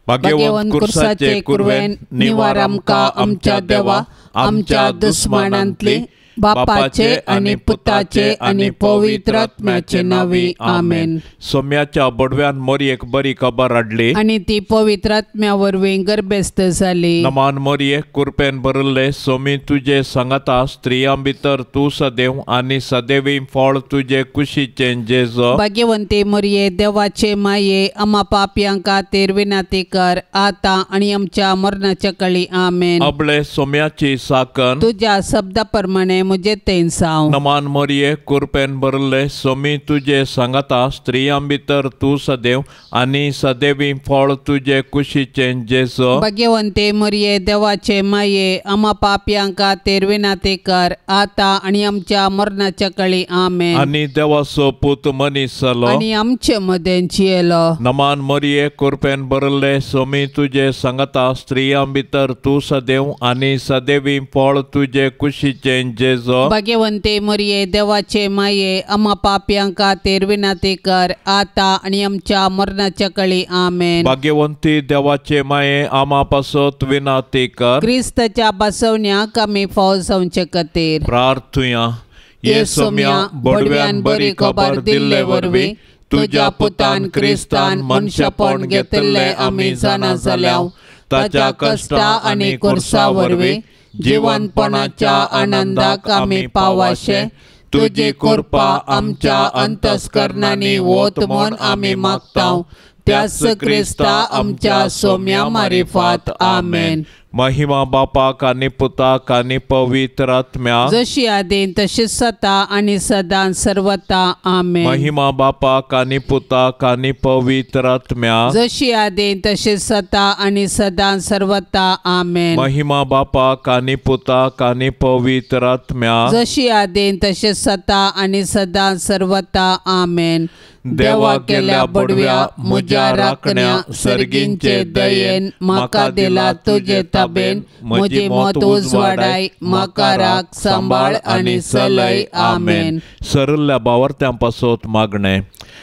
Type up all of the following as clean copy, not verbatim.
भाग्यवंत कुर्साचे कुरवेन निवार आमकां आमच्या देवा आमच्या दुस्मानांतली बापाचे आणि पुताचे आणि पवित्र आत्म्याचे नावी आमेन। सोम्याच्या बडव्यान मोरयेक बरी खबर हाडली आणि ती पवित्र आत्म्या वरवीं गर्भस्थ जाली। नमान मोरये कृपेन भरले सोमी तुझे सांगता स्त्रियां भितर तू सदैव आणि सदैवी फळ तुझे कुशीचे जेजो। भाग्यवंते मोरये देवाचे माये आम्हा पापयांक खातीर विनंती कर आता आणि आमच्या मरणाच्या काळी आमेन। अबळे सोम्याची साकन तुझ्या शब्दा प्रमाणे मुझे तेन साव। नमान मोरये कृपेन भरले सोमी तुझे सांगता स्त्रियां भितर तू सदैव आणि सदैवी फळ तुझे कुशीचे जेजो। भाग्यवंते मोरये देवाचे माये आम्हा पापयांक खातीर विनंती कर आता आणि आमच्या मरणाच्या काळी आमेन। आणि देवाचो पूत मनीस जालो आणि आमचे मदेंची येलो। नमान मोरये कृपेन भरले सोमी तुझे सांगता स्त्रियां भितर तू सदैव आणि सदैवी फळ तुझे कुशीचे जेजो। भाग्यवंते मोरये देवाचे माये आम्हा पापयांक खातीर विनंती कर आता आणि आमच्या मरणाच्या काळी आमेन। भाग्यवंती देवाचे माये आम्हा पासत विनंती कर क्रिस्ताच्या बसवण्याक आमी फावो जावचे खातीर प्रार्थुया। ये सोम्या बडव्यान बरी खबर दिल्ले वरवीं तुझ्या पुतान क्रिस्तान मनशापण घेतले आमी जाणा जाल्याव ताच्या कष्टा आणि कुर्सा वरवीं जिवंतपणाच्या आनंदाक आमी पावाशे तुजी कृपा आमच्या अंतस्करणांनी वोत म्हूण आमी मागताव त्याच क्रिस्ता आमच्या सोम्या मारिफात आमेन। महिमा बापाक आणि पुताक आणि पवित्र आत्म्या जशी आदीन तशीच सता आणि सदां सर्वता आमेन। महिमा बापाक आणि पुताक आणि पवित्र आत्म्या जशी आदीन तशीच सता आणि सदां सर्वता आमेन। महिमा बापाक आणि पुताक आणि पवित्र आत्म्या जशी आदीन तशीच सता आणि सदां सर्वता आमेन। देवा केल्या बडव्या म्हज्या राखण्या सर्गींचे दयेन म्हाका दिला तुजे ताबेन म्हजी मोत उजवाडाय म्हाका राख सांबाळ आणि चलय आमेन। सरल्या बावरत्यां पासत मागणे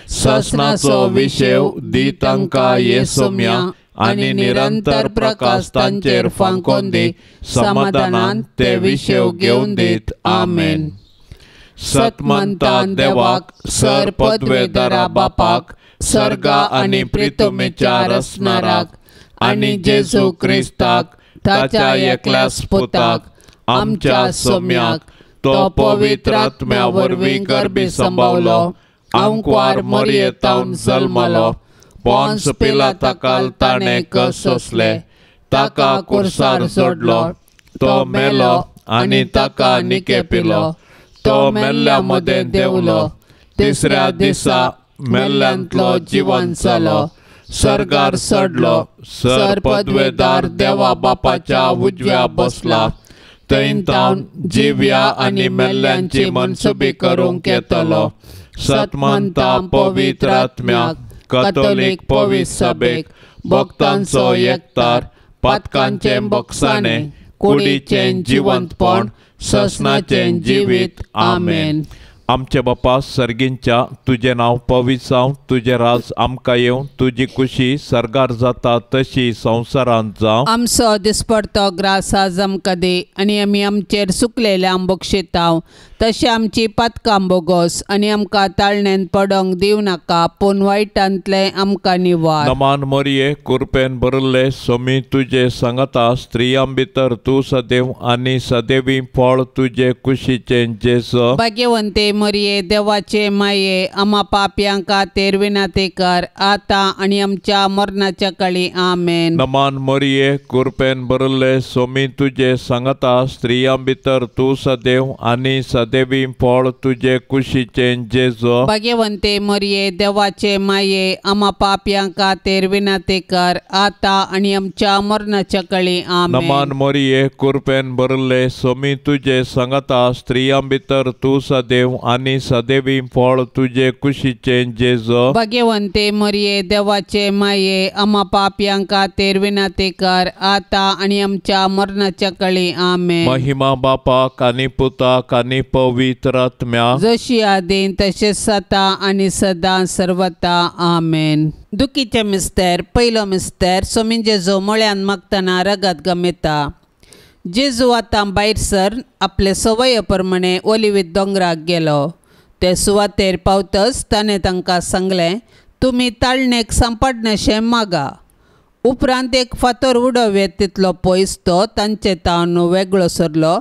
ससनाचो विशेव दी तांकां ये सोम्या आणि निरंतर प्रकाश तांचेर फांकोन दी समाधानान ते विशेव घेवन दीत आमेन। सतमंता देवाक सर पदवेदारा बापाक सर्गा आणि प्रितुमेच्या रसनाराक आणि जेजू क्रिस्ताक ताच्या एकल्याच पुताक आमच्या सोम्याक तो पवित्र आत्म्या वरवीं गर्भी संभावलो अंकवार मरयेतावन जल्मलो पोंस पिलाताकाल ताणें कस सोंसले ताका कुर्सार सोडलो तो मेलो आणि ताका निकेपिलो तो मेल्ल्या मदें देवलो तिसऱ्या दिसा मेल्ल्यांतलो जिवंत जालो सर्गार चडलो सर पदवेदार देवा बापाच्या उजव्या बसला थंय तावन जिव्या आणि मेल्ल्यांची मनसुबी करूंक येतलो। सतमंता पवित्र आत्म्याक कॅथोलिक पवित्र सभेक भक्तांचो एकतार पातकांचे बक्षाणे कुडीचे जिवंतपण ससनाचे जिवीत आमेन। आमचे बापा सर्गींच्या तुझे नाव पवित्र जावं तुझे राज आमकां येवं तुझी खुशी सर्गार जाता तशी संवसारांत जावं। आमचो दिसपडतो ग्रास आज आमकां दी आनी आमी आमचेर सुकलेल्या बक्षितांव तशें आमची पातकां बोगोस आनी आमकां ताळणेन पडोंक दिवं नाका पूण वायटांतले आमकां निवार। नमान मोरये कृपेन भरले सोमी तुझे सांगता स्त्रियां भितर तूं सदैव आनी सदैवी फळ तुझे कुशीचे जेजो। भाग्यवंते मोरये देवाचे माये आम्हा पापयांक खातीर विनंती कर आता आनी आमच्या मरणाच्या काळी आमेन। नमान मोरये कृपेन भरले सोमी तुझे सांगता स्त्रियां भितर तूं सदैव आनी सदैवी फळ तुझे कुशीचे जेजो। भाग्यवंते मोरये देवाचे माये आम्हा पापयांक खातीर विनंती कर आता आनी आमच्या मरणाच्या काळी आमेन। नमान मोरये कृपेन भरले सोमी तुझे सांगता स्त्रियां भितर तूं सदैव आनी सदैवी फळ तुझे कुशीचे जेजो। भाग्यवंते मोरये देवाचे माये आम्हा पापयांक खातीर विनंती कर आता आनी आमच्या मरणाच्या काळी आमेन। महिमा बापाक आनी पुताक आनी पवित्र आत्म्या, जशी आदीं तशेंच जाता आनी सदां सर्वता आमेन. दुखीचें मिस्तेर. पयलो मिस्तेर. सोमी जेजू मळ्यान मागतना रगत गमेता. जेजू आतां भायर सर आपले सवये प्रमाणे ओलिवीत दोंगराक गेलो. ते सुवातेर पावतच ताणें तांकां सांगलें, तुमी ताळणेक सांपडनेशें मागा. उपरांत एक फातर उडोवे तितलो पयस तो तांचे तावन वेगळो सरलो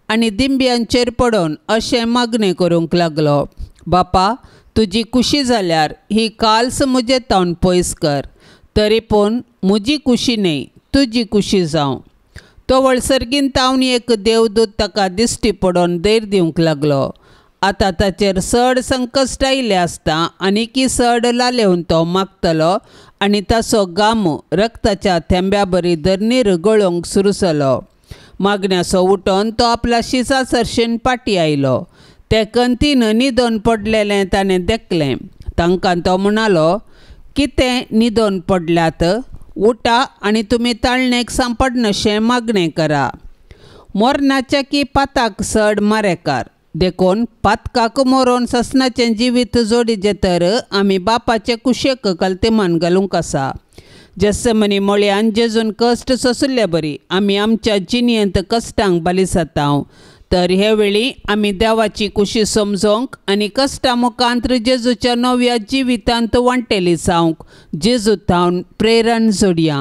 आनी दिंब्यांचेर पडोवन अशें मागणें करूंक लागलो, बापा, तुजी कुशी जाल्यार ही काल्स म्हजे तावन पयस कर. तरी पूण म्हजी कुशी न्ही, तुजी कुशी जावं. तो वळसरगीन तावन एक देवदूत ताका दिश्टी पडोवन दैर दिवंक लागलो. आतां ताचेर चड संकश्ट आयिल्लें आसता आनी चड लालेवन तो मागतलो आनी ताचो घाम रक्ताच्या थेंब्या बरी धरणीर गळोवंक सुरू जालो. मागण्याचो उठोन तो आपल्या शिसा सरशीन पाटी आयलो. ते कंतीन न्हिदोन पडलेलें ताणें देखलें. तांकां तो म्हणालो, कितें न्हिदोन पडल्यात? उठा आनी तुमी ताळणेक सांपडनशें मागणें करा. मोरनाच्या की पाताक चड मारेकार. देखून पातकाक मोरोन ससनाचें जिवीत जोडिचें तर आमी बापाचे कुशेक कल्तेमान घालूंक आसा. जेसमनी मळ्यान जेजून कश्ट सोंसले बरी आमी आमच्या जिणयेंत कश्टांक बाली जातांव, तर हे वेळी आमी देवाची कुशी समजोवंक आनी कश्टा मुखांत जेजूच्या नव्या जिवितांत वांटेली जावंक जेजू थावन प्रेरण जोडया.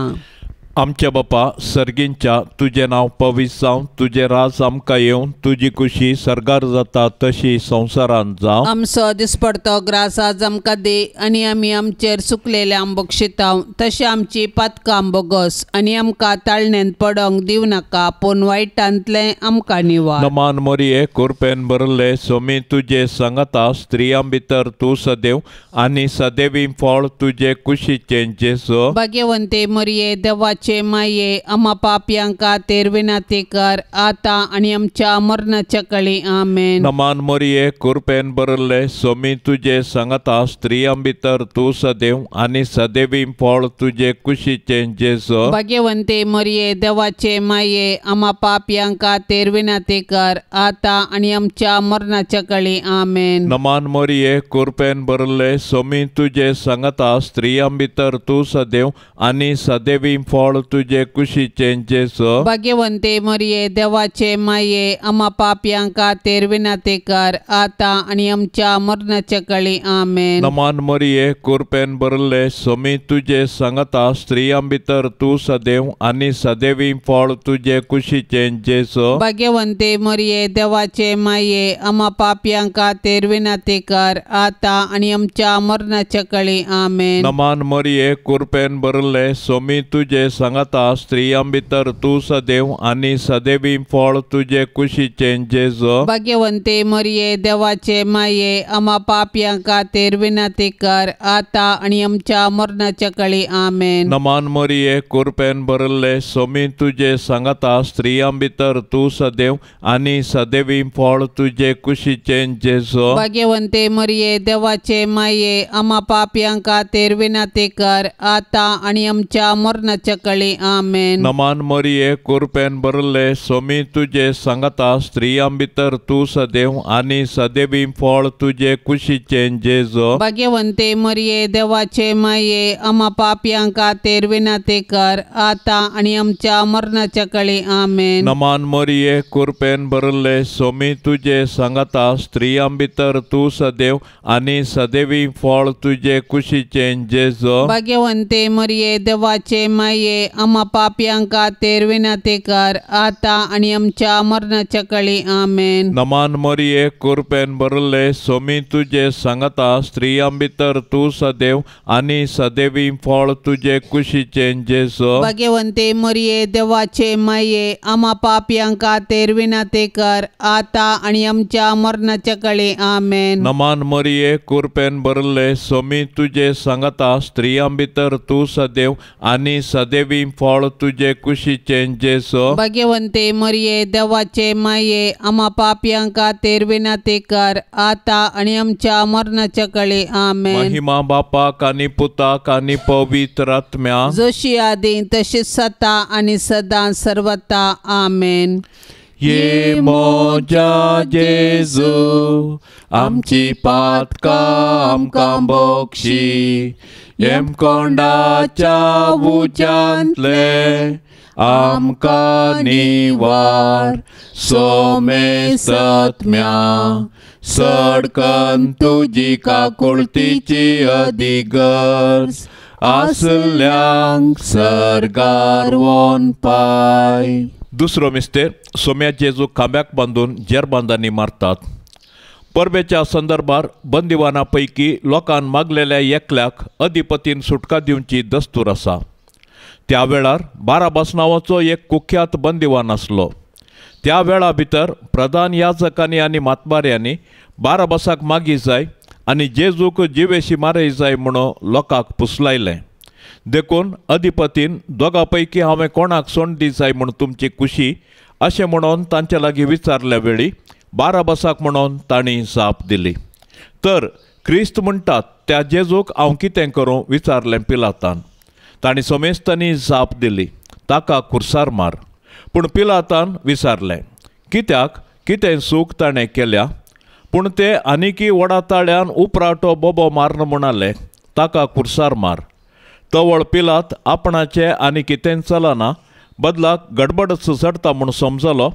आमच्या बापा सर्गींच्या, तुजें नांव पवित्र जावं, तुजें राज आमकां येवं, तुजी कुशी सर्गार जाता तशी संवसारांत जावं. आमचो दिसपडतो ग्रास आज आमकां दी आनी आमी आमचेर चुकलेले आंबोक शिताव तशें आमची पातकां आंबोगोस आनी आमकां ताळणेंत पडोंक दिव नाका, पूण वायटांतलें आमकां निवार. नमान मोरये, कृपेन भरले सोमी तुजे सांगता स्त्रियां भितर तूं सदैव आनी सदैवी फळ तुजे कुशीचें जेजू. भाग्यवंते मरिये, देवाचे माये, आम्हा पापयांका तेरविनाती कर, आता आनी आमच्या मरणाच्या काळी आमेन. नमान मोरये, कृपेन भरले सोमी तुजे सांगता स्त्रियां भितर तूं सदैव आनी सदैवी फळ तुजे कुशीचें जेजू. भाग्यवंते मरिये, देवाचे माये, आम्हा पापयांका तेरविनाती कर, आता आनी आमच्या मरणाच्या काळी आमेन. नमान मोरये, कृपेन भरले सोमी तुजे सांगता स्त्रियां भितर तूं सदैव आनी सदैवी फळ तुजे कुशीचें जेजू. भाग्यवंते मरिये, देवाचे माये, आम्हा पापयांका तेरविनाती कर, आता आनी आमच्या मरणाच्या काळी आमेन. नमान मोरये, कृपेन भरले सोमी तुजे सांगता स्त्रियां भितर तूं सदैव आनी सदैवी फळ तुजे कुशीचें जेजू. भाग्यवंते मरिये, देवाचे माये, आम्हा पापयांका तेरविनाती कर, आता आनी आमच्या मरणाच्या काळी आमेन. नमान मोरये, कृपेन भरले सोमी तुजे सांगता स्त्रियां भितर तूं सदैव आनी सदैवी फळ तुजे कुशीचें जेजू. भाग्यवंते मरिये, देवाचे माये, आम्हा पापयांका तेरविनाती कर, आता आनी आमच्या मरणाच्या काळी आमेन. नमान मोरये, कृपेन भरले सोमी तुजे सांगता स्त्रियां भितर तूं सदैव आनी सदैवी फळ तुजे कुशीचें जेजू. भाग्यवंते मरिये, देवाचे माये, आम्हा पापयांका तेरविनाती कर, आता आनी आमच्या मरणाच्या काळी आमेन. नमान मोरये, कृपेन भरले सोमी तुजे सांगता स्त्रियां भितर तूं सदैव आनी सदैवी फळ तुजे कुशीचें जेजू. भाग्यवंते मरिये, देवाचे माये, आम्हा पापयांका तेरविनाती कर, आता आनी आमच्या मरणाच्या काळी आमेन. नमान मोरये, कृपेन भरले सोमी तुजे सांगता स्त्रियां भितर तूं सदैव आनी सदैवी फळ तुजे कुशीचें जेजू. भाग्यवंते मरिये, देवाचे माये, आम्हा पापयांका तेरविनाती कर, आता आनी आमच्या मरणाच्या काळी आमेन. नमान मोरये, कृपेन भरले सोमी तुजे सांगता स्त्रियां भितर तूं सदैव आनी सदैवी फळ तुजे कुशीचें जेजू. भाग्यवंते मरिये, देवाचे माये, आम्हा पापयांका तेरविनाती कर, आता आनी आमच्या मरणाच्या काळी आमेन. नमान मोरये, कृपेन भरले सोमी तुजे सांगता स्त्रियां भितर तूं सदैव आनी सदैवी फळ तुजे कुशीचें जेजू. भाग्यवंते मरिये, देवाचे माये, आम्हा पापयांका तेरविनाती कर, आता आनी आमच्या मरणाच्या काळी आमेन. महिमा बापाक आनी पुताक आनी पवित्र आत्म्या, जशी आदीं तशीच जाता आनी सदां सर्वता आमेन. ये मोजा जेजू आमची पातकां आमकां बोक्षी कोंडाच्या उज्यांतले आमकां निवार सोमे सत्म्या सडकन तुजी काकुळतीची अधिगर्ज आसल्यांक सर्गार वोन पाय. दुसरो मिस्तेर सोम्या जेजू खांब्याक बांदून जेरबांदांनी मारतात. परबेच्या संदर्भार बंदिवानापैकी लोकांन मागलेल्या एकल्याक अधिपतीन सुटका दिवची दस्तूर आसा. त्या वेळार बाराबास नांवाचो एक कुख्यात बंदिवान आसलो. त्या वेळा भितर प्रधान याजकांनी आनी मातबाऱ्यांनी बाराबासाक मागी जाय आनी जेजूक जिवेशी मारय जाय म्हणून लोकांक पुसलायलें. देखून अधिपतीन दोगां पैकी हांवें कोणाक सोंड जाय म्हूण तुमची खुशी अशें म्हणून तांचे लागीं विचारल्या वेळी बाराबासाक म्हणून तांणी जाप दिली. तर क्रिस्त म्हणटात त्या जेजूक हांव कितें करूं विचारलें पिलातान. तांणी सोमेस्तांनी जाप दिली, ताका खुर्सार मार. पूण पिलातान विचारलें, कित्याक कितें चूक ताणें केल्या. पूण ते आनिकी वडाताळ्यान उपराटो बोबो मारन म्हणाले, ताका खुर्सार मार. तवळ पिलात आपणाचें आनी कितें चलना बदलाक गडबडच चडटा म्हूण समजलो.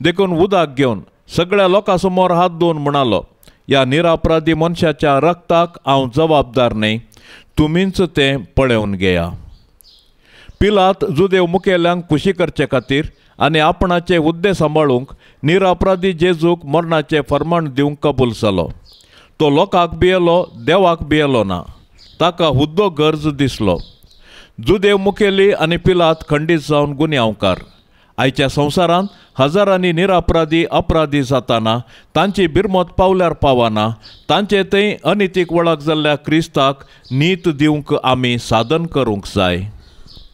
देखून उदक घेवन सगळ्या लोकां समोर हात धुवन म्हणालो, ह्या निरापराधी मनशाच्या रक्ताक हांव जबाबदार न्ही, तुमीच तें पळोवन घेया. पिलात जुदेव मुखेल्यांक खुशी करचे खातीर आनी आपणाचे हुद्दे सांबाळूंक निरापराधी जेजूक मरणाचें फर्माण दिवंक कबूल जालो. तो लोकांक भियेलो, देवाक भियेलो ना. ताका हुद्दो गरज दिसलो. जुदेव मुखेली आनी पिलात खंडीत जावन गुन्यांवकार. आयच्या संवसारांत हजारांनी निरापराधी अपराधी जाताना तांची बिरमत पावल्यार पावना तांचे थंय अनितीक वळख जाल्ल्या क्रिस्ताक नीत दिवंक आमी साधन करूंक जाय.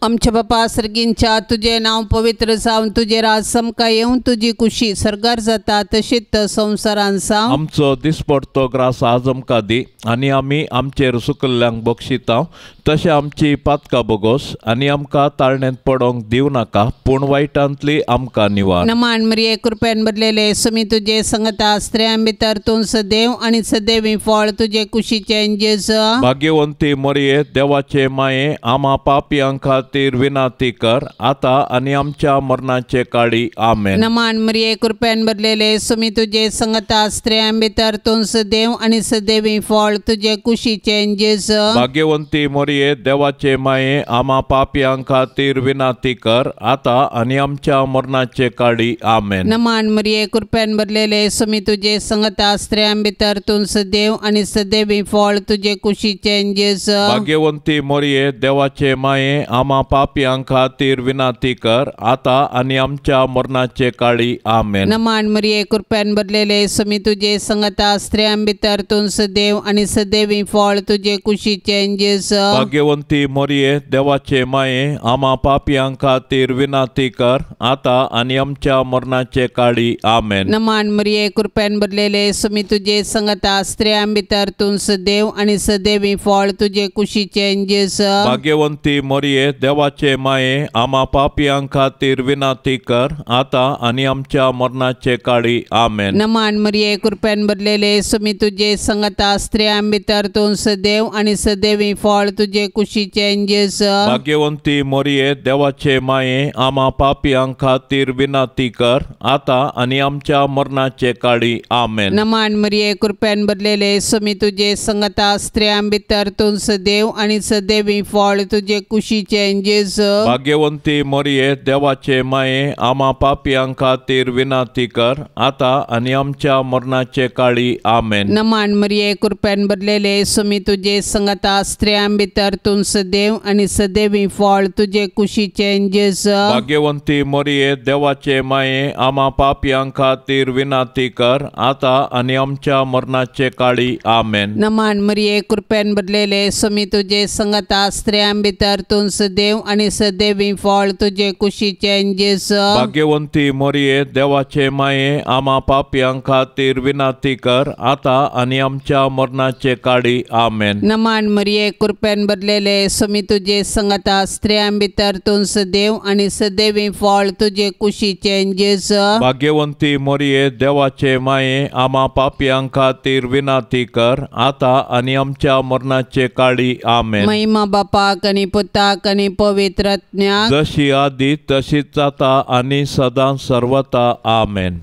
आमच्या बापा सर्गींच्या तुझे नाव पवित्र जावन तुझे राज समका येवन तुझी खुशी सरगार जाता तशीच संवसारांत जावं. आमचो दिसपडतो ग्रास आज आमकां दी आनी आमी आमचेर सुकल्ल्यांक बक्षिता तशें आमची पातकां बोगोस आनी आमकां ताळणेंत पडोंक दिव नाका पूण वायटांतली आमकां निवार. नमान मरिये कृपेन भरलेले सुमी तुजे संगता स्त्रियां भितर तूं सदैव आनी सदैवी फळ तुजे कुशीचे जेजू. भाग्यवंती मरिये देवाचे माये आमा पापियां खातीर विनाती कर आता आनी आमच्या मरणाचे काळी आमेन. नमान मरिये कृपेन भरलेले सुमी तुजे संगता स्त्रियां भितर तूं सदैव आनी सदैवी फळ तुजे कुशीचे जेजू. भाग्यवंती मरिये देवाचे माये आमा पापियां खातीर विनाती कर आता आनी आमच्या मरणाचे काळी आमेन. नमान मरिये कृपेन भरलेले सुमी तुजे संगता स्त्रियां भितर तूं सदैव आनी सदैवी फळ तुजे कुशीचे जेजू. भाग्यवंती मरिये देवाचे माये आमा पापियां खातीर विनाती कर आता आनी आमच्या मरणाचे काळी आमेन. नमान मरिये कृपेन भरलेले सुमी तुजे संगता स्त्रियां भितर तूं सदैव आनी सदैवी फळ तुजे कुशीचे जेजू. भाग्यवंती मरिये देवाचे माये आमा पापियां खातीर विनाती कर आता आनी आमच्या मरणाचे काळी आमेन. नमान मरिये कृपेन भरलेले सुमी तुजे संगता स्त्रियां भितर तूं सदैव आनी सदैवी फळ तुजे कुशीचे जेजू. भाग्यवंती मरिये देवाचे माये आमा पापियां खातीर विनाती कर आता आनी आमच्या मरणाचे काळी आमेन. नमान मरिये कृपेन भरलेले सुमी तुजे संगता स्त्रियां भितर तूं सदैव आनी सदैवी फळ तुजे कुशीचे जेजू. भाग्यवंती मरिये देवाचे माये आमा पापियां खातीर विनाती कर आता आनी आमच्या मरणाचे काळी आमेन. नमान मरिये कृपेन भरलेले सुमी तुजे संगता स्त्रियां भितर तूं सदैव आनी सदैवी फळ तुजे कुशीचे जेजू. भाग्यवंती मरिये देवाचे माये आमा पापियां खातीर विनाती कर आता आनी आमच्या मरणाचे काळी आमेन. नमान मरिये कृपेन भरलेले सुमी तुजे संगता स्त्रियां भितर तूं सदैव आनी सदैवी फळ तुजे कुशीचे जेजू. भाग्यवंती मरिये देवाचे माये आमा पापियां खातीर विनाती कर आता आनी आमच्या मरणाचे काळी आमेन. नमान मरिये कृपेन भरलेले सुमी तुजे संगता स्त्रियां भितर तूं सदैव आनी सदैवी फळ तुजे कुशीचे जेजू. भाग्यवंती मरिये देवाचे माये आमा पापियां खातीर विनाती कर आता आनी आमच्या मरणाचे काळी आमेन. नमान मरिये कृपेन भरलेले सोमी तुझे संगता स्त्रियां भितर तूं सदैव आणि सदैवी फळ तुझे कुशीचे जेजू. भाग्यवंती मोरये देवाचे माये आम्हा पापियां खातीर विनाती कर आता आणि आमच्या मरणाचे काळी. आमेन. महिमा बापाक आणि पुताक आणि पवित्र आत्म्याक जशी आदी तशीच आता आणि सदा सर्वता. आमेन.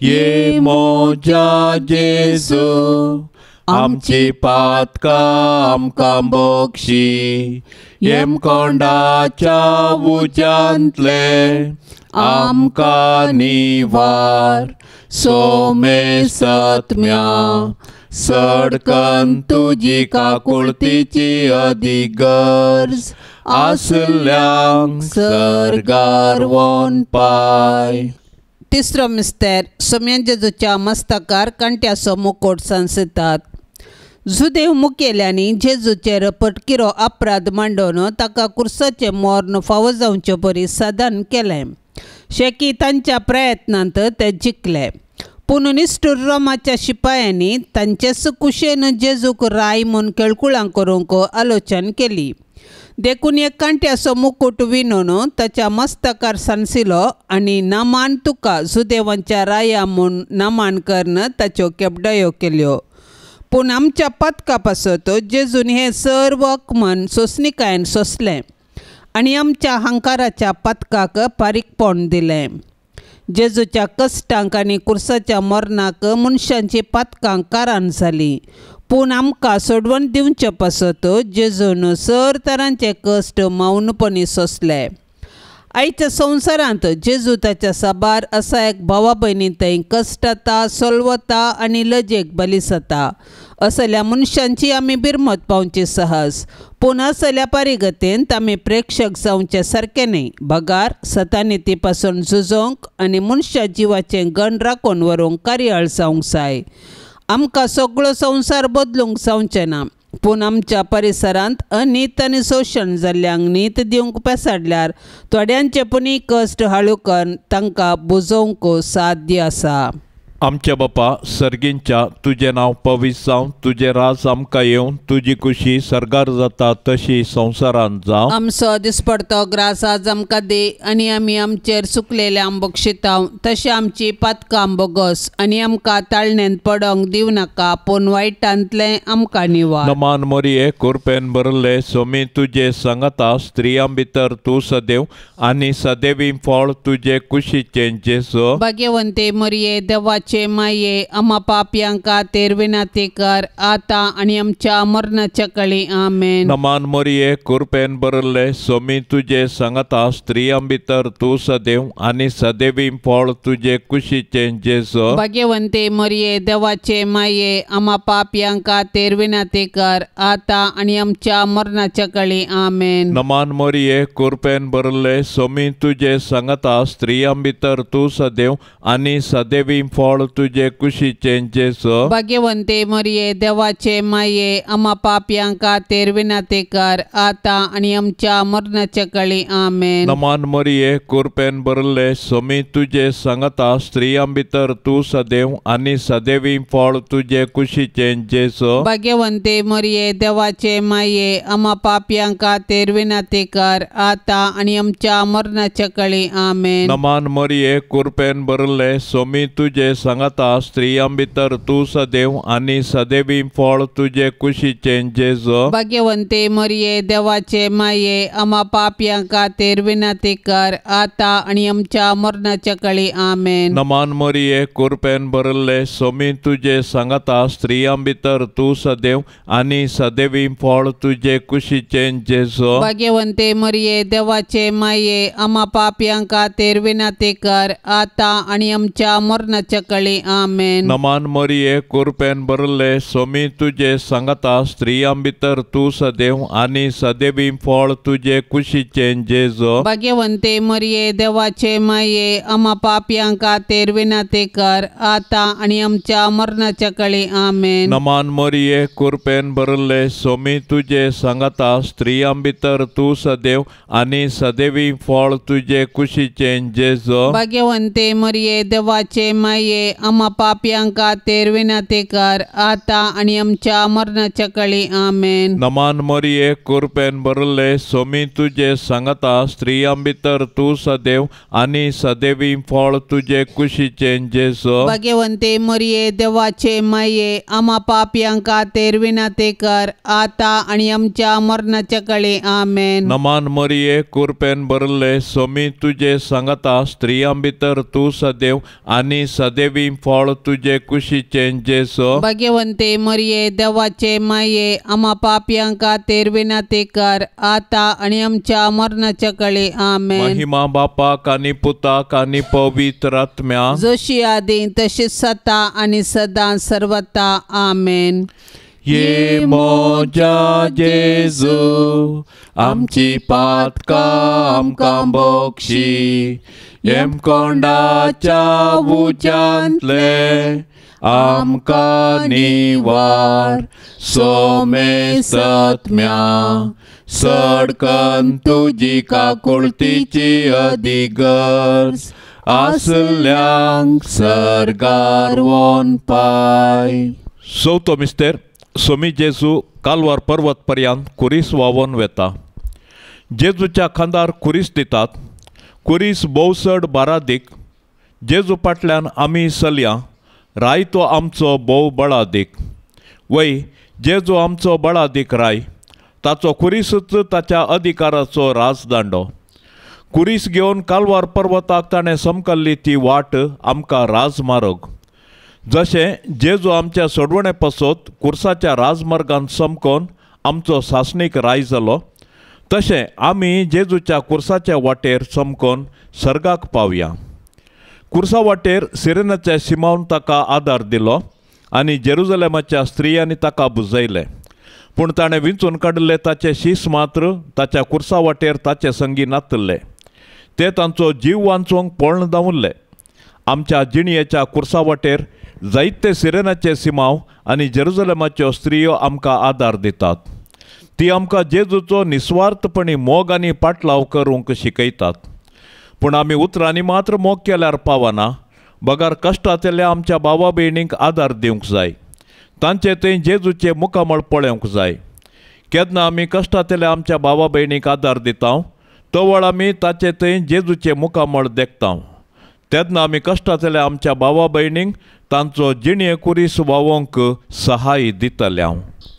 ये मोजा जेजू आमची पातका आमकां बोक्षी येम कोंडाच्या उज्यांतले आमकां निवार सोमे सत्म्या सडकन तुजी काकुळतीची अधिगर्ज आसल्यांक सर्गार वोन पाय. तिसरो मिस्तेर सोम्या जेजूच्या मस्तकार कांट्याचो मुकोट सांसतात. जुदेव मुखेल्यांनी जेजूचेर पटकिरो अपराध मांडून ताका कुर्साचे मोर्न फावो जावचे परी साधन केलें. शेकी तांच्या प्रयत्नांत ते जिखले. पूण निश्ठूर रोमाच्या शिपायांनी तांचेच कुशेन जेजूक राय म्हूण केळकुळां करूंक आलोचन केली. देखून एक कांट्याचो मुकुट विणून ताच्या मस्तकार सांसिलो आणि नामान तुका जुदेवांच्या राया म्हूण नामान करन ताच्यो केपडायो केल्यो. पूण आमच्या पथका पासत जेजून हे सर्व मन सोंसणिकायेन सोंसलें आनी आमच्या हंकाराच्या पथकाक पारीकपण दिलें. जेजूच्या कश्टांक आनी कुर्साच्या मरणाक मनशांची पथकां कारण जालीं. पूण आमकां सोडवण दिवचे पासत जेजून सर तरांचे कश्ट मौनपणी सोंसले. आयच्या संवसारांत जेजू ताच्या साबार असा एक भावा भयणी थंय कश्टाता सोलवता आनी लजेक बली जाता. असल्या मनशांची आमी बिरमत पावची सहज. पूण असल्या पारिगतेन आमी प्रेक्षक जावचे सारके न्ही. भगार सतानिती पासून झुजोंक आनी मनशा जिवाचें गण राखून व्हरूंक कार्याळ जावंक जाय. आमकां सगळो संवसार बदलूंक जावचें ना. पूण आमच्या परिसरांत अनीत आनी शोशण जाल्ल्यांक नीत दिवंक पेसाडल्यार थोड्यांचे पुनी कश्ट हाळू करून तांकां बुजोवंक साध्य आसा. आमच्या बापा सर्गींच्या तुझे नाव पवित्र जावं. तुझे राज आमकां येवं. तुजी कुशी सर्गार जाता तशी संवसारांत जावं. आमचो दिसपडतो ग्रास आज आमकां दे आनी आमी आमचेर चुकलेले बक्षितांव. तशें आमची पातकां बोगस आनी आमकां ताळणेंत पडोंक दिवं नाका. पूण वायटांतलें आमकां निवार. नमान मोरये कृपेन भरले सोमी तुजे सांगता स्त्रियां भितर तूं सदैव आनी सदैवी फळ तुजे कुशीचें जेजू. भाग्यवंते मरिये देवाचे माये आम्हा पापयां खातीर विनंती कर आता आनी आमच्या मरणाच्या काळी. आमेन. नमान मोरये कृपेन भरले सोमी तुजे सांगता स्त्रियां भितर तूं सदैव आनी सदैवी फळ तुजे कुशीचें जेजू. भाग्यवंते मरिये देवाचे माये आम्हा पापयां खातीर विनंती कर आता आनी आमच्या मरणाच्या काळी. आमेन. नमान मोरये कृपेन भरले सोमी तुजे सांगता स्त्रियां भितर तूं सदैव आनी सदैवी फळ तुझे कुशीचें जेजू. भाग्यवंते मरिये देवाचे माये आम्हा पापयां खातीर विनंती कर आता आनी आमच्या मरणाच्या काळी. आमेन. नमान मोरये कृपेन भरले सोमी तुजे सांगता स्त्रियां भितर तूं सदैव आनी सदैवी फळ तुझे कुशीचें जेजू. भाग्यवंते मरिये देवाचे माये आम्हा पापयां खातीर विनंती कर आता आनी आमच्या मरणाच्या काळी. आमेन. नमान मोरये कृपेन भरले सोमी तुजे सांगता स्त्रियां भितर तूं सदैव आनी सदैवी फळ तुझे कुशीचें जेजू. भाग्यवंते मरिये देवाचे माये आम्हा पापयां खातीर विनंती कर आता आनी आमच्या मरणाच्या काळी. आमेन. नमान मोरये कृपेन भरले सोमी तुजे सांगता स्त्रियां भितर तूं सदैव आनी सदैवी फळ तुझे कुशीचें जेजू. भाग्यवंते मरिये देवाचे माये आम्हा पापयां खातीर विनंती कर आता आनी आमच्या मरणाच्या काळी. आमेन. नमान मोरये कृपेन भरले सोमी तुजे सांगता स्त्रियां भितर तूं सदैव आनी सदैवी फळ तुझे कुशीचें जेजू. भाग्यवंते मरिये देवाचे माये आम्हा पापयां खातीर विनंती कर आता आनी आमच्या मरणाच्या काळी. आमेन. नमान मोरये कृपेन भरले सोमी तुजे सांगता स्त्रियां भितर तूं सदैव आनी सदैवी फळ तुझे कुशीचें जेजू. भाग्यवंते मरिये देवाचे माये मरिये आम्हा पापियांका तेर विनंती कर आता आणि आमच्या मरणाच्या काळी आमेन. नमान मरिये कृपेन भरले सोमी तुझे सांगता स्त्रियां भितर तू सदैव आणि सदैवी फळ तुझे कुशीचे जेसो. भाग्यवंते मरिये देवाचे माये आम्हा पापियांका तेर विनंती कर आता आणि आमच्या मरणाच्या काळी आमेन. नमान मरिये कृपेन भरले सोमी तुझे सांगता स्त्रियां भितर तू सदैव आणि सदैवी फळ तुझे कुशीचे जेसो. भाग्यवंते मरिये देवाचे माये आम्हा पापियांका तेर विनंती कर आता आणि आमच्या मरणाच्या काळी आमेन. महिमा बापाक आणि पुताक आणि पवित्र आत्म्या जशी आधी तशीच सता आणि सदा सर्वता आमेन. ये मोजा जेजू आमची पातका आमकां बोक्षी एम कोंडाच्या उज्यांतले आमकां निवार सोमे सत्म्या सडकन तुजी काकुळतीची अधिगर्ज आसल्यांक सरगार वोन पाय. चवथो मिस्तेर सोमी जेजू कालवार पर्वत पर्यंत कुरीस वावोन वेता. जेजूच्या खांदार कुरीस दितात. कुरीस भोवसड बारादीक जेजू फाटल्यान आमी चलया राय तो आमचो भोव बळादीक. वय जेजू आमचो बळादीक राय ताचो कुरीसच ताच्या अधिकाराचो राजदांडो. कुरीस घेवन कालवार पर्वताक ताणें समकल्ली ती वाट आमकां राजमार्ग. जशें जेजू आमच्या सोडवणे पसत कुर्साच्या राजमार्गान समकोन आमचो सासणीक राय जालो तशें आमी जेजूच्या कुर्साच्या वाटेर समकोन सर्गाक पावया. कुर्सा वाटेर सिरेनाच्या सिमावन ताका आदार दिलो आनी जेरुजलेमाच्या स्त्रियांनी ताका बुजयले. पूण ताणें विंचून काडिल्ले ताचे शीस मात्र ताच्या कुर्सा वाटेर ताचे संगी नातल्ले. ते तांचो जीव वांचोवंक पळण धांवल्ले. आमच्या जिणयेच्या कुर्सा वाटेर जायते सिरेनाचे सिमाव आनी जेरुजलेमाच्यो स्त्रियो आमकां आदार दितात. ती आमकां जेजूचो निस्वार्थपणी मोग आनी पाटलाव करूंक शिकयतात. पूण आमी उतरांनी मात्र मोग केल्यार पावना. बगार कश्टांतल्या आमच्या भावा भयणींक आदार दिवंक जाय. तांचे थंय जेजूचे मुखामळ पळोवंक जाय. केन्ना आमी कश्टांतल्या आमच्या भावा भयणींक आदार दिता तवळ आमी ताचे थंय जेजूचे मुखामळ देखता. तेन्ना आमी कश्टांतल्या आमच्या भावा भयणींक तांचो जिणये कुरीस वावोवंक सहाय दितले.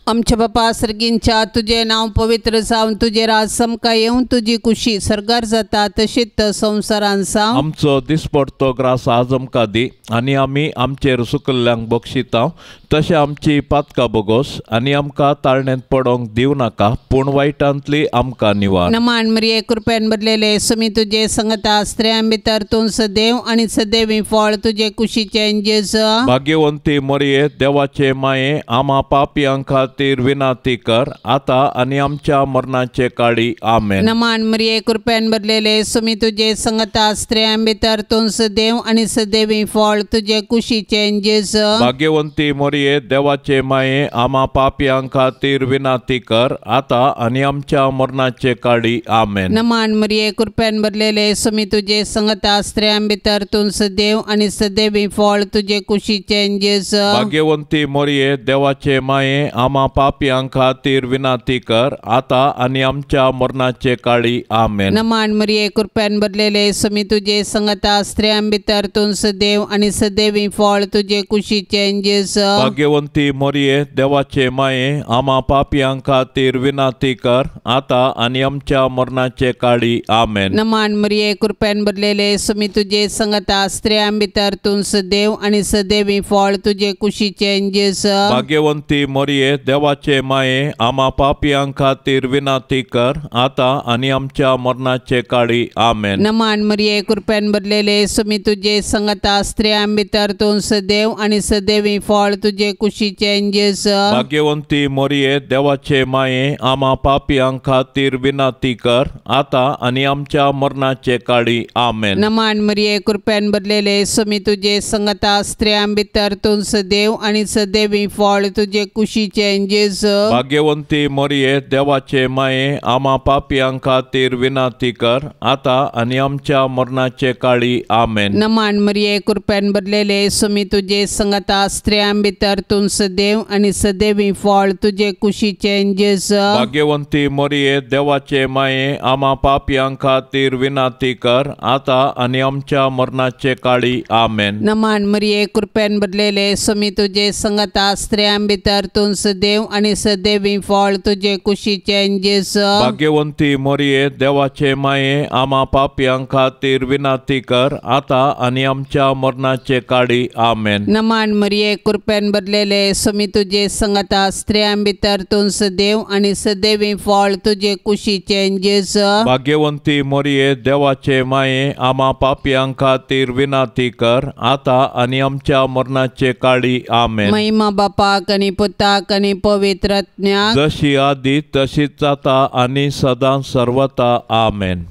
आमच्या बापा सर्गींच्या तुझे नाव पवित्र जावन तुझे राज समका येवन तुझी कुशी सरगार जाता तशीच संवसारान जावं. आमचो दिसपडतो ग्रास आज आमकां दी आनी आमी आमचेर सुकल्ल्यांक बक्षिता तशें आमची पातकां बोगोस आनी आमकां ताळणेंत पडोवंक दिवं नाका पूण वायटांतली आमकां निवार. नमान मरिये कृपेन भरलेले सुमी तुझे संगता स्त्रियां भितर तूं सदैव आनी सदैवी फळ तुझे कुशीचे जेजू. भाग्यवंती मरिये देवाचे माये आम्हा पापियां खातीर विनंती कर आता आनी आमच्या मरणाचे काळी आमेन. नमान मरिये कृपेन भरलेले सुमी तुझे संगता स्त्रियां भितर तूं सदैव आनी सदैवी फळ तुझे कुशीचे जेजू. भाग्यवंती मरिये देवाचे माये आम्हा पापियां खातीर विनंती कर आता आनी आमच्या मरणाचे काळी आमेन. नमान मरिये कृपेन भरलेले सुमी तुझे संगता स्त्रियां भितर तूं सदैव आनी सदैवी फळ तुझे कुशीचे जेजू. भाग्यवंती मरिये देवाचे माये आम्हा पापियां खातीर विनंती कर आता आनी आमच्या मरणाचे काळी आमेन. नमान मरिये कृपेन भरलेले सुमी तुझे संगता स्त्रियां भितर तूं सदैव आनी सदैवी फळ तुझे कुशीचे जेजू. भाग्यवंती मरिये देवाचे माये आम्हा पापियां खातीर विनंती कर आता आनी आमच्या मरणाचे काळी आमेन. नमान मरिये कृपेन भरलेले सुमी तुझे संगता स्त्रियां भितर तूं सदैव आनी सदैवी फळ तुझे कुशीचे जेजू. भाग्यवंती मरिये देवाचे माये आम्हा पापियां खातीर विनंती कर आता आनी आमच्या मरणाचे काळी आमेन. नमान मरिये कृपेन भरलेले सुमी तुझे संगता स्त्रियां भितर तूं सदैव आनी सदैवी फळ तुझे तुझे कुशीचे जेस भाग्यवंती मोरये देवाचे माये आम्हा पापियां खातीर विनंती कर आता आणि आमच्या मरणाचे काळी आमेन. नमान मरिये कृपेन भरलेले स्वामी तुझे संगता स्त्रियां भितर तू सदैव आणि सदैवी फळ तुझे कुशीचे जेस भाग्यवंती मोरये देवाचे माये आम्हा पापियां खातीर विनंती कर आता आणि आमच्या मरणाचे काळी आमेन. नमान मरिये कृपेन भरलेले स्वामी तुझे संगता स्त्रियां भितर तू सदैव आणि सदैवी फळ तुझे कुशीचे जेस भाग्यवंती मोरये देवाचे माये आम्हा पापियां खातीर विनंती कर आता आणि आमच्या मरणाचे काळी आमेन. नमान मरिये कृपेन भरलेले स्वामी तुझे संगता स्त्रियां भितर तू सदैव आणि सदैवी फळ तुझे कुशीचे जेस भाग्यवंती मोरये देवाचे माये आम्हा पापियां खातीर विनंती कर आता आणि आमच्या मरणाचे काळी आमेन. नमान मरिये कृपेन भरलेले स्वामी तुझे संगता स्त्रियां भितर तू सदैव आणि सदैवी फळ तुझे कुशीचे जेस भाग्यवंती मोरये देवाचे माये आम्हा पापियां खातीर विनंती कर आता आणि आमच्या मरणाचे काळी आमेन. महिमा बापाक आणि पुताक आणि पवित्र आत्म्याक जशी आदी तशीच आता आणि सदा सर्वता आमेन.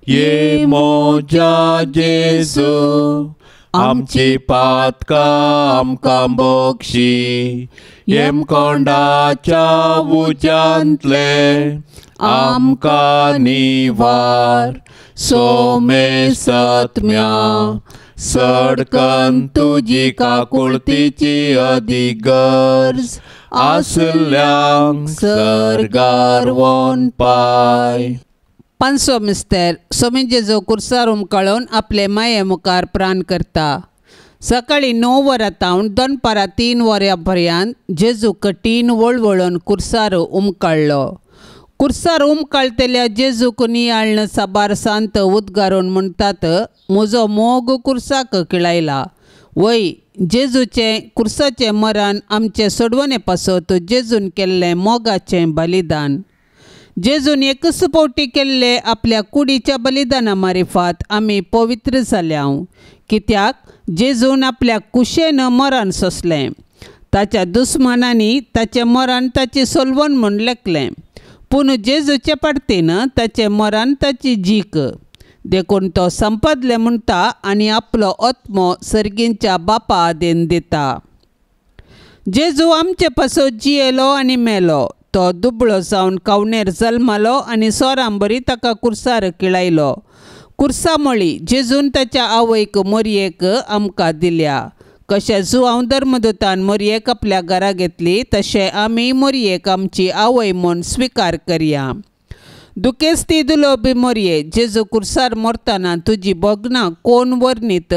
ये मोजा जेजू आमची पातका आमकां बोक्षी येम कोंडाच्या उज्यांतले आमकां निवार सोमे सत्म्या सडकन तुजी काकुळतीची अधिगर्ज आसल्यांक सर्गार वोन पाय. पांचवो मिस्तेर स्वामी जेजू कुर्सार उमकळून आपले माये मुखार प्राण करता. सकाळी 9 वरांतावन दनपारां 3 वरांपर्यंत जेजू कठीण वळवळून कुर्सार उमकळ्ळो. कुर्सार उमकळतेल्या जेजूक नियाळन साबार सांत उद्गारून म्हणटात, म्हजो मोग कुर्साक किळायला. वय जेजूचे कुर्साचें मरण आमचे सोडवणे पासत जेजून केल्लें मोगाचें बलिदान. जेजून एकच पावटी केल्ले आपल्या कुडीच्या बलिदाना मारिफात आमी पवित्र जाल्याव. कित्याक जेजून आपल्या कुशेन मरण सोंसलें. ताच्या दुस्मानांनी ताचें मरण ताची सोलवण म्हूण लेखलें. पूण जेजूचे पाडतीन ताचें मरण ताची जीक. देखून तो संपदले म्हणटा आनी आपलो आत्मो सर्गींच्या बापा आदेन दिता. जेजू आमचे पासत जियेलो आनी मेलो. तो दुबळो जावन कवनेर जल्मालो आनी सोरांबरी ताका कुर्सार किळायलो. कुर्सामळी जेजून ताच्या आवयक मोरयेक आमकां दिल्या. कशें जुआंव धर्मदूतान मोरयेक आपल्या घरा घेतली तशें आमी मोरयेक आमची आवय म्हूण स्विकार करया. दुखेस्ती दुलोबी मोरये जेजू कुर्सार मरतना तुजी भोगनां कोण वर्णीत.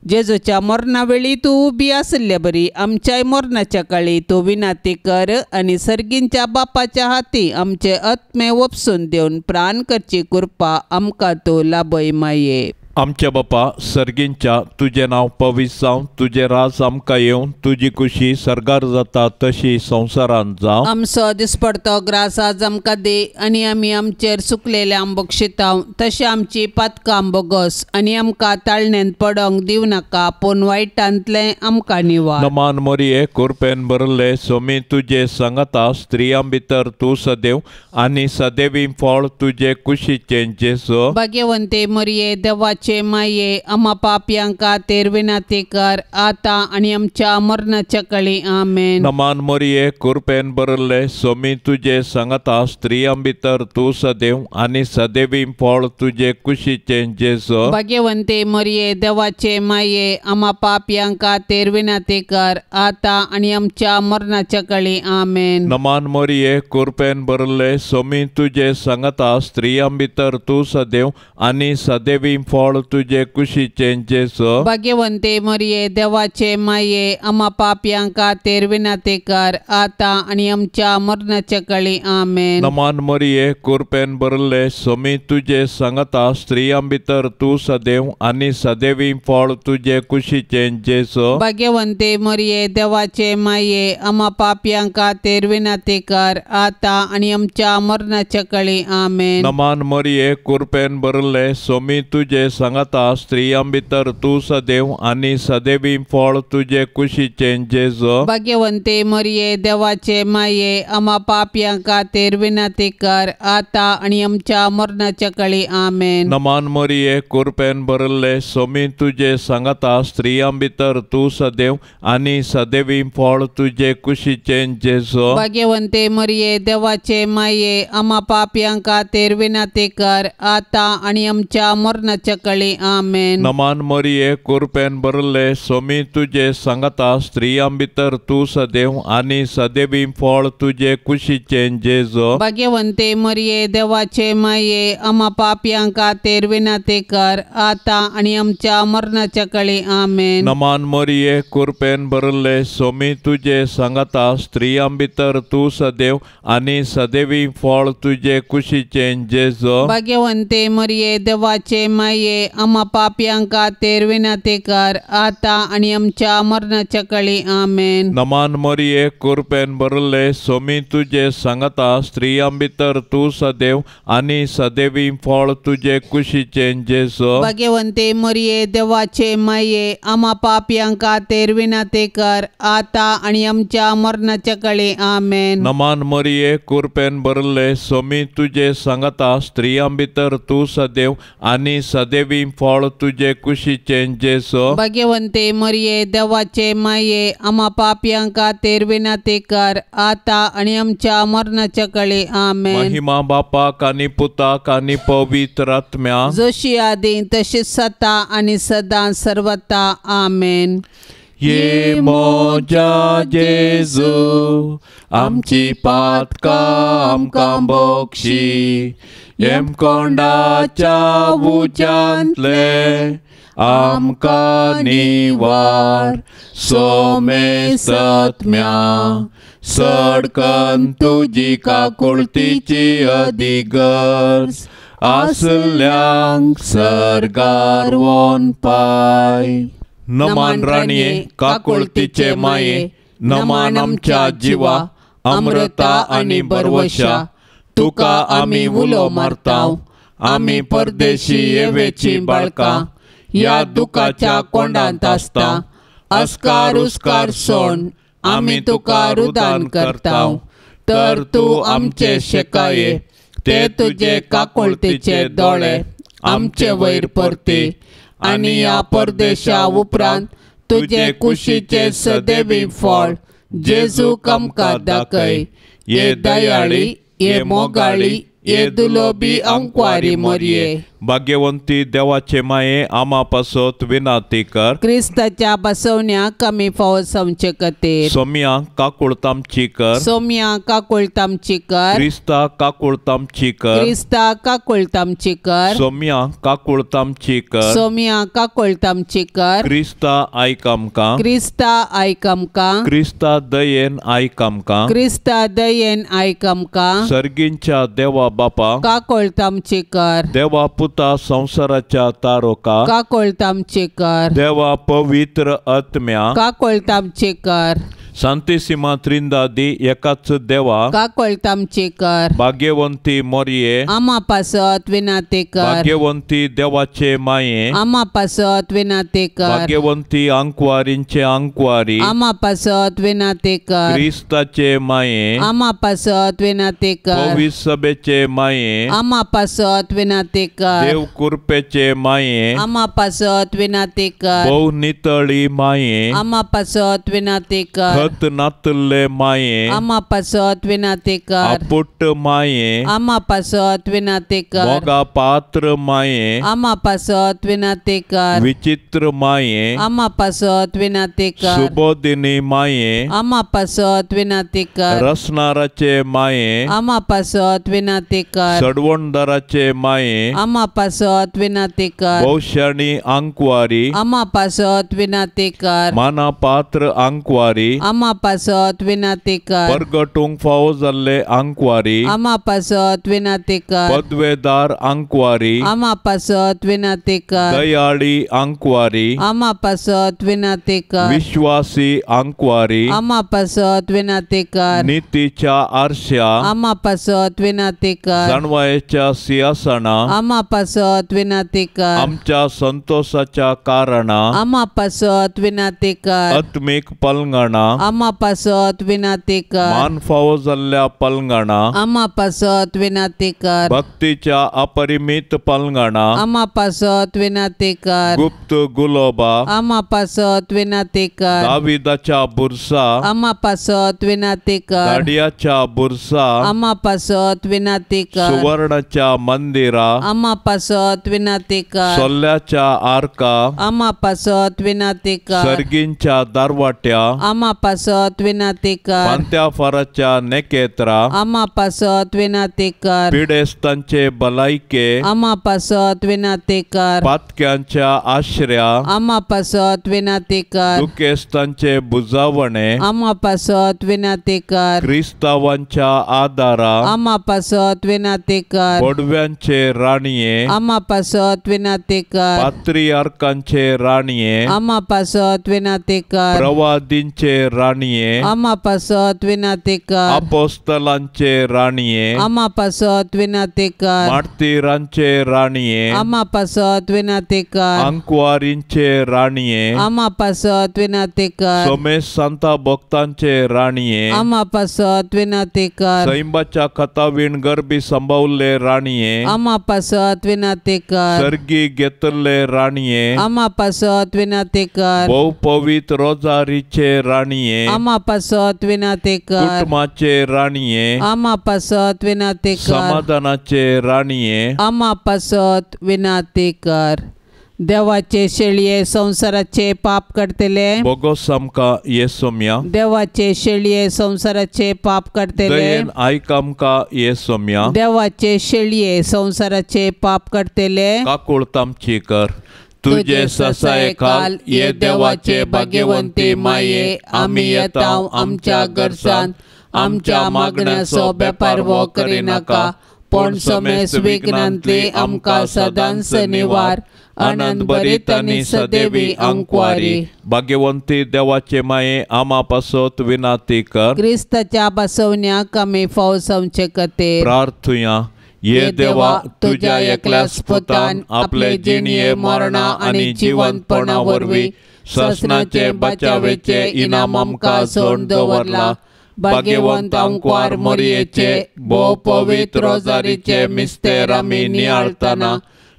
जेजूच्या मरणा वेळी तूं उबी आसले बरी आमच्याय मरणाच्या काळी तूं विनंती कर आनी सर्गींच्या बापाच्या हाती आमचे आत्मे वपसून दिवन प्राण करची कृपा आमकां तूं लाभय माये. आमच्या बापा सर्गींच्या तुझे नाव पवित्र जावं. तुझे राज आमकां येवन तुजी कुशी सर्गार जाता तशी संवसारांत जावं. आमचो दिसपडतो ग्रास आज आमकां दे आनी आमी आमचेर चुकलेले आंबोक शिताव तशें आमची पातकां आंबोगोस आनी आमकां ताळणेंत पडोंक दिव नाका पूण वायटांतले आमकां निवार. नमान मोरये कृपेन भरले स्वामी तुजे सांगता स्त्रियां भितर तूं सदैव आनी सदैवी फळ तुजे कुशीचें जेजू. भाग्यवंते मोरये देवाचे माये आम्हा पापियां खातीर विनंती कर आता आनी आमच्या मरणाच्या काळी आमेन. नमान मोरये कृपेन भरले स्वामी तुजे सांगता स्त्रियां भितर तूं सदैव आनी सदैवी फळ तुजे कुशीचें जेजू. भाग्यवंते मोरये देवाचे माये आम्हा पापियां खातीर विनंती कर आता आनी आमच्या मरणाच्या काळी आमेन. नमान मोरये कृपेन भरले स्वामी तुजे सांगता स्त्रियां भितर तूं सदैव आनी सदैवी फळ तुझे कुशीचें जेजू. भाग्यवंते मोरये देवाचे माये आम्हा पापियां खातीर विनंती कर आता आनी आमच्या मरणाच्या काळी आमेन. नमान मोरये कृपेन भरले स्वामी तुजे सांगता स्त्रियां भितर तूं सदैव आनी सदैवी फळ तुझे कुशीचें जेजू. भाग्यवंते मोरये देवाचे माये आम्हा पापियां खातीर विनंती कर आता आनी आमच्या मरणाच्या काळी आमेन. नमान मोरये कृपेन भरले स्वामी तुजे सांगता स्त्रियां भितर तू सदैव आणि सदैवी फळ तुझे कुशीचे जेजो. भाग्यवंते मरिये देवाचे माये आम्हा पापियां खातीर विनंती कर आता आणि आमच्या मरणाच्या काळी आमेन. नमान मरिये कृपेन भरले सोमी तुझे सांगता स्त्रियां भितर तू सदैव आणि सदैवी फळ तुझे कुशीचे जेजो. भाग्यवंते मरिये देवाचे माये आम्हा पापियां खातीर विनंती कर आता आणि आमच्या मरणाच्या काळी आमेन. नमान मरिये कृपेन भरले सोमी तुझे सांगता स्त्रियां भितर तू सदैव आणि सदैवी फळ तुझे कुशीचे जेजो. भाग्यवंते मरिये देवाचे माये आम्हा पापियां खातीर विनंती कर आता आणि आमच्या मरणाच्या काळी आमेन. नमान मरिये कृपेन भरले सोमी तुझे सांगता स्त्रियां भितर तू सदैव आणि सदैवी फळ तुझे कुशीचे जेजो. भाग्यवंते मरिये देवाचे माये आम्हा पापियां खातीर विनंती कर आता आणि आमच्या मरणाच्या काळी आमेन. नमान मरिये कृपेन भरले सोमी तुझे सांगता स्त्रियां भितर तू सदैव आणि सदैवी फळ तुझे कुशीचे जेजो. भाग्यवंते मरिये देवाचे माये आम्हा पापियां खातीर विनंती कर आता आणि आमच्या मरणाच्या काळी आमेन. नमान मरिये कृपेन भरले सोमी तुझे सांगता स्त्रियां भितर तू सदैव आणि सदैवी फळ तुझे कुशीचे जेजो. भाग्यवंते मरिये देवाचे माये आम्हा पापियां खातीर विनंती कर आता आणि आमच्या मरणाच्या काळी आमेन. महिमा बापाक आणि पुताक आणि पवित्र आत्म्या जशी आदी तशी सता आणि सदा सर्वता आमेन. ये मोजा जेजू आमची पातका आमकां बोक्षी एम कोंडाच्या उज्यांतले आमकां निवार सोमे सत्म्या सडकन तुजी काकुळतीची अधिगर्ज आसल्यांक सरगार वोन पाय. नमान राणये काकुळतीचे माये नमान आमच्या जिवा अमृता आणि बरवशा तुका आमी उलो मारताव. आमी परदेशी येवेची बाळकां या दुखाच्या कोंडांत आसता. अस्कार उस्कार सोड आमी तुका रुदान करताव. तर तू आमचे शेकाये ते तुझे काकुळतीचे दोळे आमचे वयर परती आणि या परदेशा उपरांत तुझे कुशीचे सदैवी फळ जेजू आमकां दाखय. ये दयाळी ये मोगाळी ये दुलोबी अंकवारी मरिये. भाग्यवंती देवाचे माये आम्हा पासत विनंती कर. क्रिस्ताच्या बसवण्या कमी फावस आमचे खातीर. सोम्या काकुळतामची कर. सोम्या काकुळतामची कर. क्रिस्ता काकुळतामची कर. क्रिस्ता काकुळतामची कर. सोम्या काकुळतामची कर. सोम्या काकुळतामची कर. क्रिस्ता आयक आमकां. क्रिस्ता आयक आमकां. क्रिस्ता दयेन आयक आमकां. क्रिस्ता दयेन आयक आमकां. सर्गींच्या देवा बापा काकुळतामची कर. देवा पुता संसाराच्या तारोका काकुळतामची कर. देवा पवित्र आत्म्या काकुळतामची कर. सांतिसिमा त्रिंदादी एकाच देवा काकुळतामची कर. भाग्यवंती मोरये आम्हा पासत विनंती कर. भाग्यवंती देवाचे माये आम्हा पासत विनंती कर. भाग्यवंती अंकवारींचे अंकवारी आम्हा पासत विनंती कर. क्रिस्ताचे माये आम्हा पासत विनंती कर. पवित्र सभेचे माये आम्हा पासत विनंती कर. देव कृपेचे माये आम्हा पासत विनंती कर. बहु नितळी माये आम्हा पासत विनंती कर. खत नातले माये आम्हा पासत विनंती कर. आपुट माये आम्हा पासत विनंती कर. मोगा पात्र माये आम्हा पासत विनंती कर. विचित्र माये आम्हा पासत विनंती कर. सुबोधिनी माये आम्हा पासत विनंती कर. रसनाराचे माये आम्हा पासत विनंती कर. सडवणदाराचे माये आम्हा पासत विनंती कर. भौशाणी अंकवारी आम्हा पासत विनंती कर. माना पात्र अंकवारी आमा पासत विनंती कर परगटूंक फावो जाल्ले आंकवारी आमा पासत विनंती कर पदवेदार आंकवारी आमा पासत विनंती कर दयाळी आंकवारी आमा पासत विनंती कर विश्वासी आंकवारी आमा पासत विनंती कर नीतीच्या आरशा आमा पासत विनंती कर जाणवायेच्या सिंहासना आमा पासत विनंती कर आमच्या संतोषाच्या कारणा आमा पासत विनंती कर आत्मिक पलंगणा आमा पासत विनंती कर मान फावो जाल्ल्या पलंगणा आमा पासत विनंती कर भक्तीच्या अपरिमित पलंगणा आमा पासत विनंती कर गुप्त गुलोबा आमा पासत विनंती कर दाविदाच्या बुरसा आमा पासत विनंती कर दाडियाच्या बुरसा आमा पासत विनंती कर सुवर्णाच्या मंदिरा आमा पासत विनंती कर सोल्ल्याच्या आर्का आमा पासत विनंती कर सर्गींच्या दारवाट्या आमा पासत विनंती कर पांत्या फराच्या नेकेत्रा आमा पासत विनंती कर पिडेस्तांचे भलायके आमा पासत विनंती कर पातक्यांच्या आश्रया आमा पासत विनंती कर दुखेस्तांचे बुजावणे आमा पासत विनंती कर क्रिस्तावांच्या आदारा आमा पासत विनंती कर बोडव्यांचे राणीये आमा पासत विनंती कर पात्रियार्कांचे राणीये आमा पासत विनंती कर प्रवादींचे राणीये आमा पासत विनंती कर अपोस्तलांचे राणीये आमा पासत विनंती कर मार्तिरांचे राणीये आमा पासत विनंती कर अंकवारींचे राणीये आमा पासत विनंती कर सोमेश सांता भक्तांचे राणीये आमा पासत विनंती कर सैंबाच्या खतावीण गरबी संभावले राणीये आमा पासत विनंती कर सर्गी घेतले राणीये आमा पासत विनंती कर बहु पवित्र रोजारीचे राणीये आमा पासत विनंती कर कुटुंबाचे राणीये आमा पासत विनंती कर समाधानाचे राणीये आमा पासत विनंती कर देवाचे शेळये संसाराचे पाप करतले बोगोस आमका येसोम्या देवाचे शेळये संसाराचे पाप करतले दयेन आयक आमका येसोम्या देवाचे शेळये संसाराचे पाप करतले काकुळतामची कर तुझे ससाये काल ये देवाचे भाग्यवंती माये आम्ही येताव आमच्या गरजान आमच्या मागण्याचो बेपार वो करिनाका पण समेस विघ्नांतली आमका सदांच निवार आनंद भरीत आणि सदैवी अंकवारी भाग्यवंती देवाचे माये आमा पासत विनंती कर क्रिस्ताच्या बसवण्याक आमी फाव संचे कते प्रार्थुया ये देवा तुझ्या एकल्याच पुतान आपले जिणये मरणा आणि जिवंतपणा वरवी ससनाचे बचावेचे इनाम आमका सोड दवरला भाग्यवंत अंकवार मोरयेचे भोव पवित्र रोजारीचे मिस्तेर आमी नियाळतना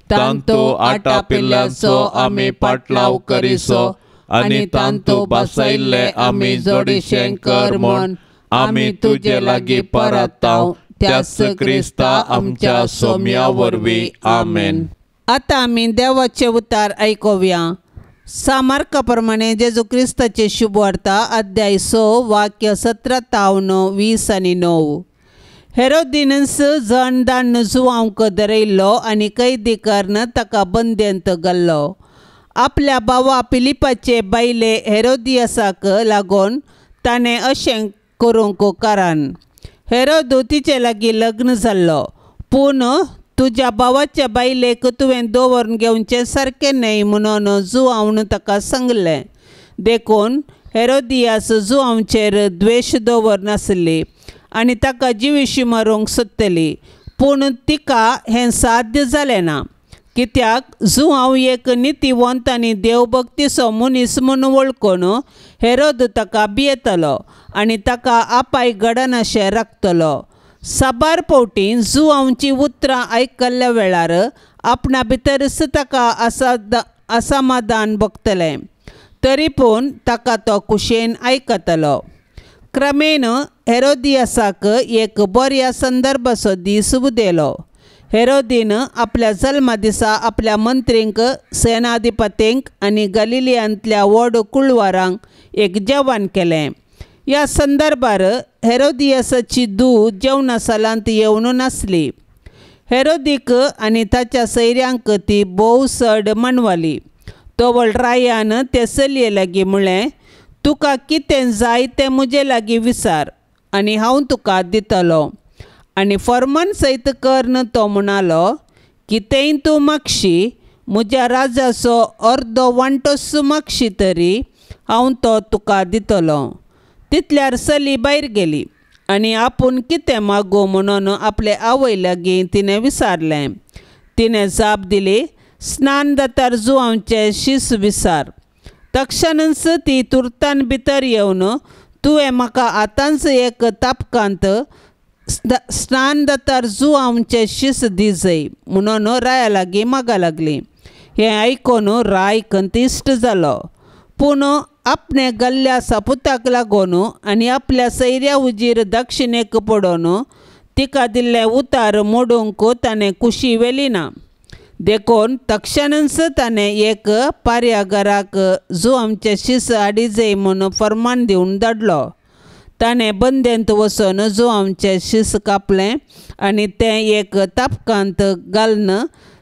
तांतू आटा पिल्ल्याचो आमी पाटलाव करिसो आणि तांतू बसयल्ले आमी जोडिशें कर म्हण आमी तुजे लागीं परताव त्याच क्रिस्ता आमच्या सोम्या वरवीं आमेन. आता आमी देवाचे उतार आयकुया. सामार्का प्रमाणे जेजू क्रिस्ताचे शुभ वार्ता अध्याय 6 वाक्य 17-20 आणि 9. हेरोदिनस जण दान जुवांक धरयल्लो आनी कैदी करन ताका बंदेंत घाल्लो. आपल्या भावा फिलिपाचे बायले हेरोदियासाक लागून ताणें अशें करूंक कारण. हेरोदू तिचे लागीं लग्न जाल्लो, पूण तुज्या भावाच्या बायलेक तुवें दवरून घेवचें सारकें न्हय म्हणून जुआवन ताका सांगलें. देखून हेरोदियास जुआंचेर द्वेश दवरनासली आनी ताका जिवीशी मारूंक सोदतली, पूण तिका हें साध्य जालें ना. कित्याक जुआंव एक नितीवंत आनी देवभक्तीचो मनीस म्हूण वळखून हेरोद ताका भियेतलो आनी ताका आपाय घडनाशें राखतलो. साबार फावटी जुआंवची उतरां आयकल्ल्या वेळार आपणा भितरच ताका असमाधान भोगतलें, तरी पूण ताका तो कुशेन आयकतलो. क्रमेण हेरोदियासाक एक बऱ्या संदर्भाचो दीस उदेलो. हेरोदीन आपल्या जल्मा दिसा आपल्या मंत्रींक, सेनाधिपतींक आनी गलिलियांतल्या व्हड कुळवारांक एक जेवण केलें. ह्या संदर्भार हेरोदियासाची धूव जेवणासालांत येवन नासली. हेरोदीक आनी ताच्या सैऱ्यांक ती भोव चड मानवाली. तोवळ रायान ते चलये लागीं म्हळें, तुका कितें जाय तें म्हजे लागीं विचार आनी हांव तुका दितलो. आनी फर्मान सयत कर्न तो म्हणालो, कितेंय तूं मागशी, म्हज्या राजाचो अर्दो वांटोस मागशी तरी हांव तो तुका दितलो. तितल्यार चली भायर गेली आनी आपूण कितें मागूं म्हणून आपल्या आवय लागीं तिणें विचारलें. तिणें जाप दिली, स्नान जातार जुवांवचें शीस विचार. तक्षणच ती तुर्तान भितर येवन, तुवें म्हाका आतांच एक तापकांत स्नान जातार जुवांवचें शीस दिजय म्हणून राया लागीं मागा लागली. हें आयकून रायक तिश्ट जालो, पूण आपणे गल्ल्या सापुताक लागून आनी आपल्या सैऱ्या उजीर दक्षिणेक पडोवन तिका दिल्लें उतार मोडूंक ताणें कुशी वेली ना. देखून तक्षणच ताणें एक पार्यागाराक जुवांवचें शीस हाडिजय म्हूण फर्मान दिवन धाडलो. ताणें बंदेंत वचून जुवांवचें शीस कापलें आनी तें एक तापकांत घालन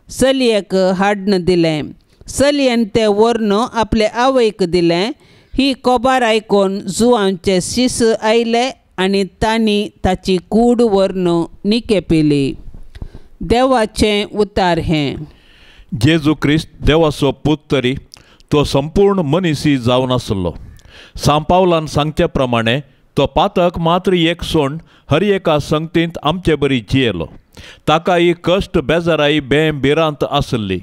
चलयेक हाडन दिलें. चलयेन तें व्हरून आपले आवयक दिलें. ही कोबार आयकून जुवांवचें शीस आयलें आनी तांणी ताची कूड व्हरून निकेपिली. देवाचें उतार हें. जेजू क्रिस्त देवाचो पूत तरी तो संपूर्ण मनीसी जावन आसलो. सांपावलान सांगचे प्रमाणे तो पातक मात्र एक सोंड हर एका संगतींत आमचे बरी जियेलो. ताका ही कश्ट बेजाराई भिरांत आसली.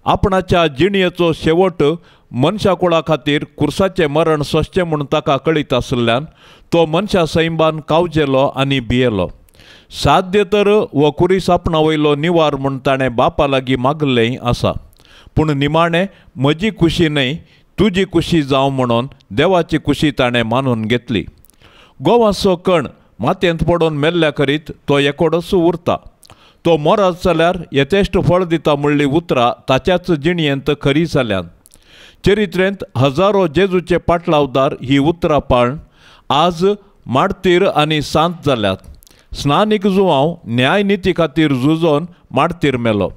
आपणाच्या जिणयेचो शेवट मनशा कुळा खातीर कुर्साचें मरण सोंसचें म्हूण ताका कळीत आसल्यान तो मनशा सैंबान कावजेलो आनी भियेलो. साध्य तर वो कुरीस आपणा वयलो निवार म्हूण ताणें बापा लागीं मागलें आसा. पूण निमाणें म्हजी खुशी न्हय, तुजी खुशी जावं म्हणून देवाची खुशी ताणें मानून घेतली. गोवाचो कण मातयेंत पडोवन मेल्ल्या करीत तो एकोडोच उरता. तो मोरत जाल्यार यथेश्ट फळ दिता म्हणली उतरां ताच्याच जिणयेंत खरी जाल्यान. चरित्रेंत हजारो जेजूचे पाटलावदार ही उतरां पाळन आज माडतीर आनी सांत जाल्यात. स्नानीक जुवांव न्याय निती खातीर झुजोन माडतीर मेलो.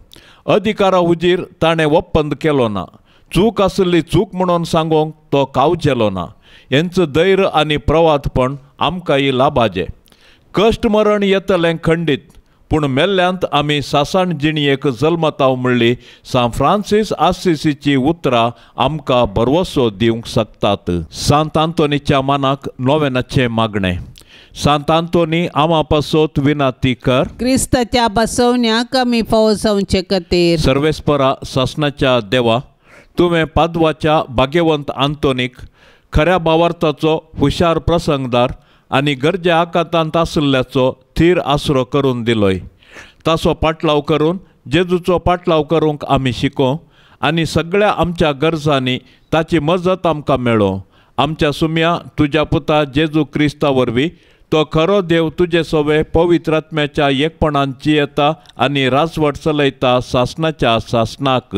अधिकारा हुजीर ताणें ओप्पंद केलो ना. चूक आसली चूक म्हणून सांगोंक तो कावजेलो ना. हेंचं धैर्य आनी प्रवादपण आमकांय लाभाचें. कश्ट मरण येतलें खंडीत, पूण मेल्ल्यांत आमी सासण जिणयेक जल्मताव म्हणली सा फ्रांसीस आसिसीची उतरां आमकां भरवसो दिवंक शकतात. सांत आंतोनीच्या मानाक नोवेनाचें मागणें. सांत आंतोनी आमा पासोत विनाती कर. क्रिस्ताच्या बसवण्याक आमी फावो जावचे खातीर. सर्वेस्परा सासणाच्या देवा, तुवें पादवाच्या भाग्यवंत आंतोनीक खऱ्या भावार्थाचो हुशार प्रसंगदार आनी गरजे आकांतांत आसल्याचो थीर आसरो करून दिलोय. ताचो पाटलाव करून जेजूचो पाटलाव करूंक आमी शिको आनी सगळ्या आमच्या गरजांनी ताची मजत आमकां मेळो. आमच्या सुम्या तुज्या पुता जेजू क्रिस्ता वरवीं तो खरो देव तुजे सोवे पवित्र आत्म्याच्या एकपणान जियेता आनी राजवट चलयता सासणाच्या सासणाक.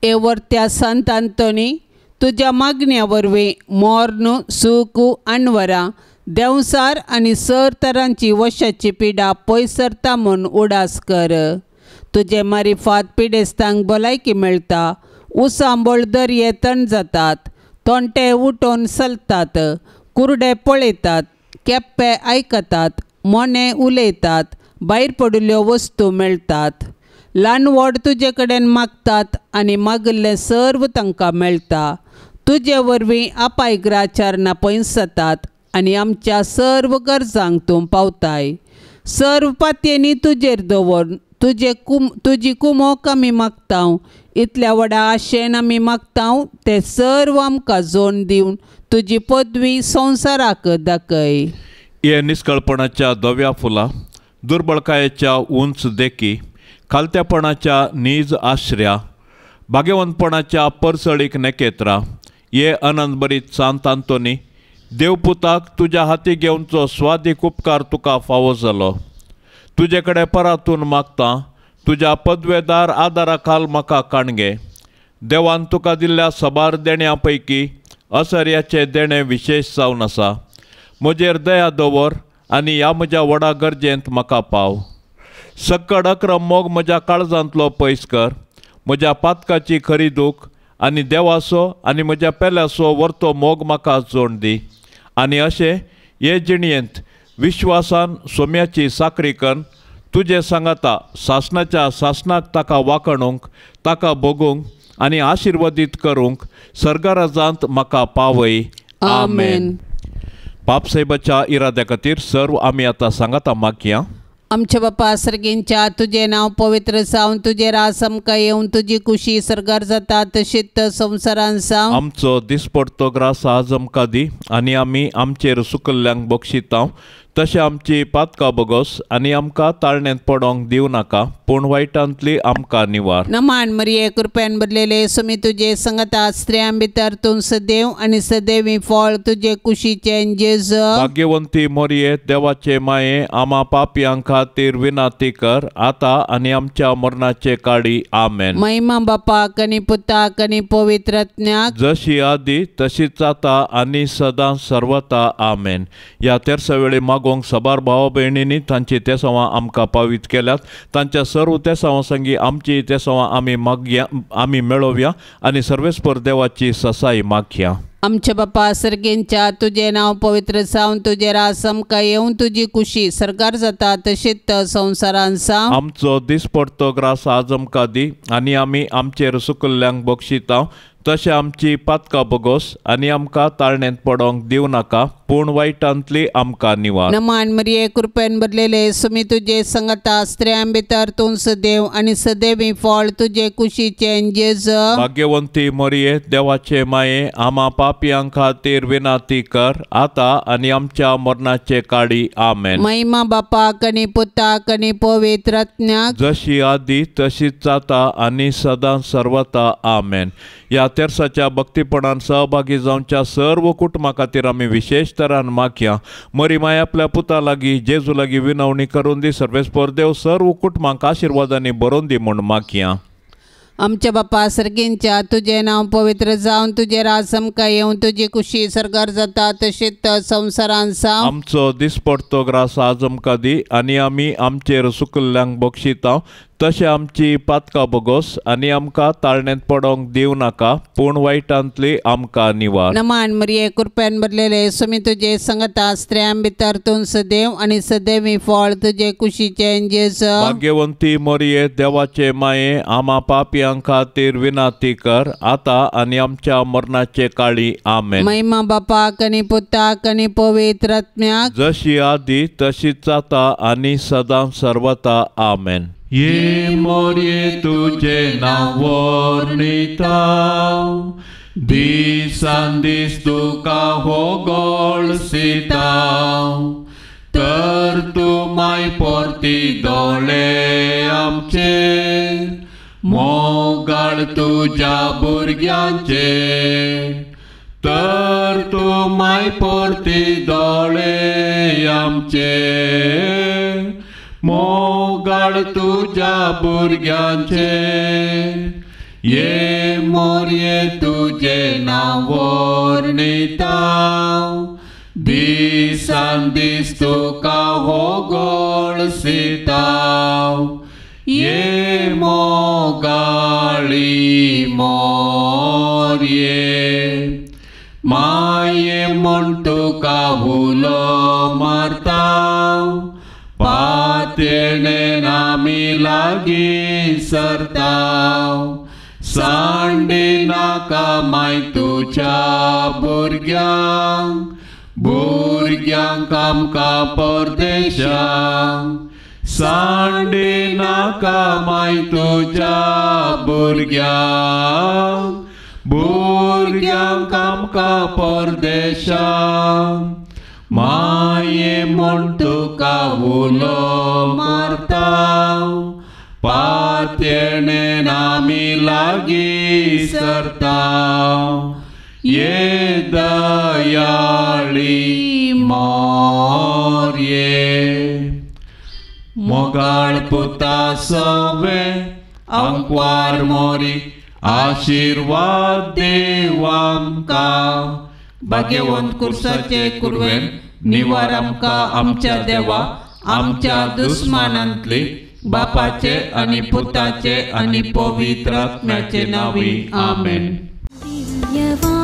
एवर्त्या सांत आंतोनी, तुज्या मागण्या वरवीं मोर्न सूख आनवरां देंवसार आनी सर तरांची वशाची पिडा पयस सरता म्हूण उडास कर. तुजे मारिफात पिडेस्तांक भलायकी मेळटा. उसांबळ दर्ये थंड जातात. तोंटे उठोवन चलतात. कुर्डे पळयतात. केप्पे आयकतात. मोने उलयतात. भायर पडिल्ल्यो वस्तू मेळटात. ल्हान व्हड तुजे कडेन मागतात आनी मागिल्लें सर्व तांकां मेळटा. तुजे वरवीं अपायग्राचारणां पयस जातात आनी आमच्या सर्व गरजांक तूं पावताय. सर्व पातयेनी तुजेर दवर तुजी कुमोक आमी मागतांव. इतल्या व्हडा आशेन आमी मागतांव ते सर्व आमकां जोड दिवन तुजी पदवी संवसाराक दाखय. हे निश्कळपणाच्या धव्या फुलां, दुर्बळकायेच्या उंच देखी, खालत्यापणाच्या नीज आश्र्या, भाग्यवंतपणाच्या परसळीक नेकेत्रां, ये आनंद भरीत सांत आंतोनी, देवपुताक तुज्या हाती घेवनचो स्वादीक उपकार तुका फावो जालो. तुजे कडेन परातून मागता. तुज्या पदवेदार आदारा खाल म्हाका काणगे. देवान तुका दिल्ल्या सबार देण्यां पैकी असर्याचे देणें विशेश जावन आसा. म्हजेर दया दवर आनी ह्या म्हज्या व्हडा गरजेंत म्हाका पाव. सक्कड अक्रम मोग म्हज्या काळजांतलो पयस कर. म्हज्या पातकाची खरी दूख आनी देवाचो आनी म्हज्या पेल्याचो व्हरतो मोग म्हाका जोड दी. आनी अशें हे जिणयेंत विश्वासान सोम्याची साखरी करून तुजे सांगाता सासणाच्या सासणाक ताका वाखणूंक, ताका भोगूंक आनी आशिर्वादीत करूंक सर्गराजांत म्हाका पावय. आमेन. बापसाहेबाच्या इराद्या खातीर सर्व आमी आतां सांगाता मागया. आमच्या बापा सर्गींच्या तुझे नाव पवित्र जावन तुझे रास आमकां येवन तुजी खुशी सरकार जाता तशीच संवसारान जावं. आमचो दिसपडतो ग्रास आज आमकां दी आनी आमी आमचेर सुकल्ल्यांक बक्षिता. तशें आमची पातकां बोगोस आनी आमकां ताळण्यांत पडोंक दिवं नाका, पूण वायटांतली आमकां निवार. नमान मरिये कृपेन भरलेले सुमी तुजे संगता स्त्रियां भितर तूं सदैव आनी सदैवी फळ तुजे कुशीचे जेज. भाग्यवंती मोरये देवाचे माये आमा पापयां खातीर विनाती कर आतां आनी आमच्या मरणाचे काळी. आमेन. महिमा बापाक आनी पुताक आनी पवित्रत्म्याक जशी आदी तशीच आता आनी सदां सर्वता. आमेन. ह्या तेरसा वेळी मागोंक सबार भावा भयणींनी तांची तेसावां आमकां पावीत केल्यात. तांच्या सर्व तेसावां संगी आमची तेसावां आमी मागया, आमी मेळोवया आनी सर्वेस्पर देवाची ससाई मागया. आमच्या बापा सर्गेंच्या तुझे नाव पवित्र जावन तुझे रास आमकां येवन तुजी खुशी सरकार जाता तशीच संवसारान जावं. आमचो दिसपडतो ग्रास आज आमकां दी आनी आमी आमचेर सुकल्ल्यांक बक्षिता. तशें आमची पातकां बोगोस आनी आमकां ताळण्यांत पडोंक दिवं नाका, पूण वायटांतली आमकां निवार. नमान मरिये कृपेन भरलेले सुमी तुजे संगता स्त्रियां भितर तूं सदैव आनी सदैवी फळ तुजे कुशीचे जेज. भाग्यवंती मोरये देवाचे माये आमा पापयां खातीर विनाती कर आतां आनी आमच्या मरणाचे काळी. आमेन. महिमा बापाक आनी पुताक आनी पवित्रत्म्याक जशी आदी तशीच जाता आनी सदां सर्वता. आमेन. ह्या तेरसाच्या भक्तीपणान सहभागी जावच्या सर्व कुटुंबा खातीर आमी विशेष तरान मागया. मरी माय आपल्या पुता लागीं जेजू लागीं विनवणी करून दी. सर्वेस्पर देव सर्व कुटुंबांक आशिर्वादांनी बरोवन दी म्हूण मागया. आमच्या बापा सर्गेंच्या तुझे नाव पवित्र जावन तुझे रास आमकां येवन तुजी खुशी सरकार जाता तशीच संवसारान जावं. आमचो दिसपडतो ग्रास आज आमकां दी आनी आमी आमचेर सुकल्ल्यांक बक्षिता. तशें आमची पातकां बोगोस आनी आमकां ताळण्यांत पडोंक दिवं नाका, पूण वायटांतली आमकां निवार. नमान मरिये कृपेन भरलेले सुमी तुजे संगता स्त्रियां भितर तूं सदैव आनी सदैवी फळ तुजे कुशीचे जेज. भाग्यवंती मोरये देवाचे माये आमा पापयां खातीर विनाती कर आतां आनी आमच्या मरणाचे काळी. आमेन. महिमा बापाक आनी पुताक आनी पवित्रत्म्याक जशी आदी तशीच जाता आनी सदां सर्वता. आमेन. ये मोरये तुझे नाव वर्णिता, दिसान दीस तुका होगळसिता. तर तूं माय परती दोळे आमचेर, मोगाळ तुज्या भुरग्यांचेर. तर तूं माय परती दोळे आमचेर, मोगाळ तुज्या भुरग्यांचेर. ये मोरये तुजे नाव वर्णिता, दिसान दीस तुका होगळसिता. ये मोगाळी मोरये माये म्हूण तुका हुलो मारता. पातयेणेन आमी लागीं सरता. सांडी नाका माय तुज्या भुरग्यांक, भुरग्यांक आमकां परदेशांक. सांडी नाका माय तुज्या भुरग्यांक, भुरग्यांक आमकां परदेशांक. माये म्हूण तुका हुलो मारता. पातयेणेन आमी लागीं सरता. ये दयाळी मोरये मोगाळ पुता सवे आंकवार मोरी आशीर्वाद देव आमकां. भाग्यवंत कुर्साचे कुरवेन निवार आमकां आमच्या देवा. आमच्या दुस्मानांतली बापाचे आणि पुताचे आणि पवित्र आत्म्याचे नावी आमेन. दिव्यवाणी